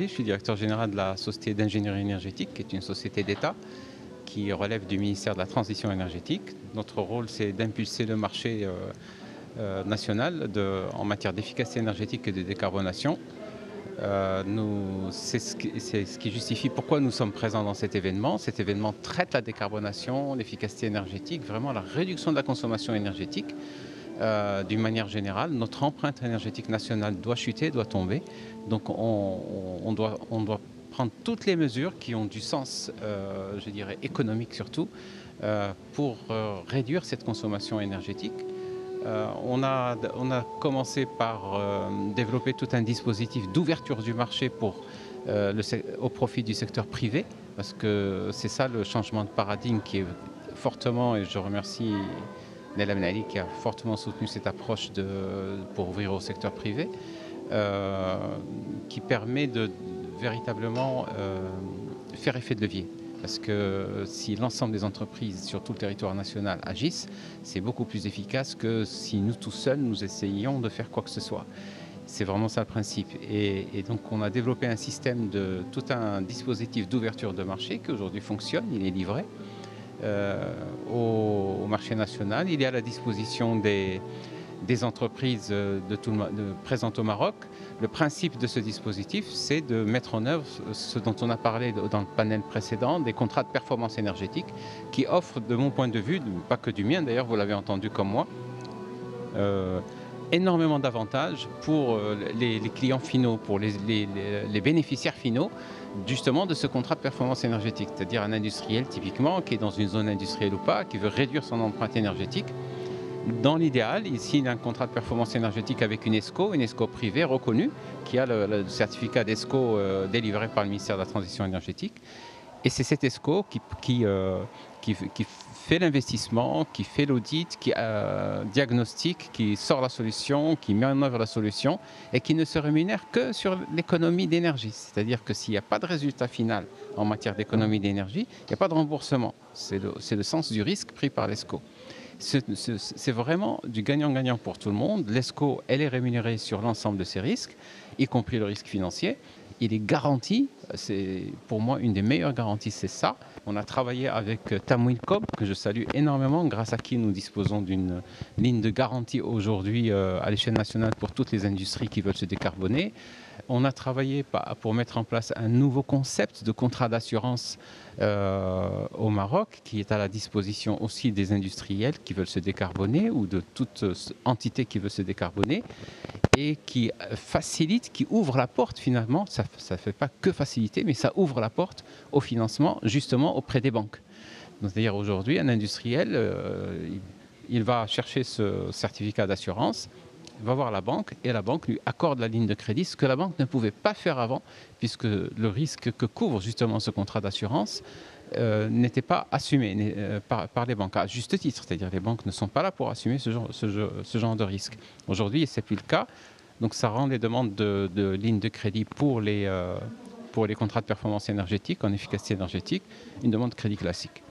Bourdi, je suis directeur général de la Société d'ingénierie énergétique, qui est une société d'État qui relève du ministère de la Transition énergétique. Notre rôle, c'est d'impulser le marché national en matière d'efficacité énergétique et de décarbonation. C'est ce qui justifie pourquoi nous sommes présents dans cet événement. Cet événement traite la décarbonation, l'efficacité énergétique, vraiment la réduction de la consommation énergétique. D'une manière générale, notre empreinte énergétique nationale doit chuter, doit tomber. Donc on doit prendre toutes les mesures qui ont du sens, je dirais économique surtout, pour réduire cette consommation énergétique. On a commencé par développer tout un dispositif d'ouverture du marché au profit du secteur privé, parce que c'est ça le changement de paradigme qui est fortement, et je remercie Nella Benali qui a fortement soutenu cette approche pour ouvrir au secteur privé, qui permet de véritablement faire effet de levier. Parce que si l'ensemble des entreprises sur tout le territoire national agissent, c'est beaucoup plus efficace que si nous tout seuls nous essayions de faire quoi que ce soit. C'est vraiment ça le principe. Et donc on a développé un système tout un dispositif d'ouverture de marché qui aujourd'hui fonctionne, il est livré au marché national. Il est à la disposition des entreprises présentes au Maroc. Le principe de ce dispositif, c'est de mettre en œuvre ce dont on a parlé dans le panel précédent, des contrats de performance énergétique qui offrent, de mon point de vue, pas que du mien d'ailleurs, vous l'avez entendu comme moi, énormément d'avantages pour les clients finaux, pour les bénéficiaires finaux, justement de ce contrat de performance énergétique, c'est-à-dire un industriel typiquement qui est dans une zone industrielle ou pas, qui veut réduire son empreinte énergétique. Dans l'idéal, il signe un contrat de performance énergétique avec une ESCO privée reconnue, qui a le certificat d'ESCO délivré par le ministère de la Transition énergétique. Et c'est cette ESCO qui fait l'investissement, qui fait l'audit, qui diagnostique, qui sort la solution, qui met en œuvre la solution et qui ne se rémunère que sur l'économie d'énergie. C'est-à-dire que s'il n'y a pas de résultat final en matière d'économie d'énergie, il n'y a pas de remboursement. C'est le sens du risque pris par l'ESCO. C'est vraiment du gagnant-gagnant pour tout le monde. L'ESCO, elle est rémunérée sur l'ensemble de ses risques, y compris le risque financier. Il est garanti, c'est pour moi une des meilleures garanties, c'est ça. On a travaillé avec Tamwilcom, que je salue énormément, grâce à qui nous disposons d'une ligne de garantie aujourd'hui à l'échelle nationale pour toutes les industries qui veulent se décarboner. On a travaillé pour mettre en place un nouveau concept de contrat d'assurance au Maroc, qui est à la disposition aussi des industriels qui veulent se décarboner ou de toute entité qui veut se décarboner, et qui facilite, qui ouvre la porte finalement, ça ne fait pas que faciliter, mais ça ouvre la porte au financement justement auprès des banques. C'est-à-dire aujourd'hui, un industriel, il va chercher ce certificat d'assurance, va voir la banque et la banque lui accorde la ligne de crédit, ce que la banque ne pouvait pas faire avant, puisque le risque que couvre justement ce contrat d'assurance n'était pas assumé par les banques, à juste titre. C'est-à-dire les banques ne sont pas là pour assumer ce genre de risque. Aujourd'hui, ce n'est plus le cas. Donc ça rend les demandes de lignes de crédit pour les contrats de performance énergétique, en efficacité énergétique, une demande de crédit classique.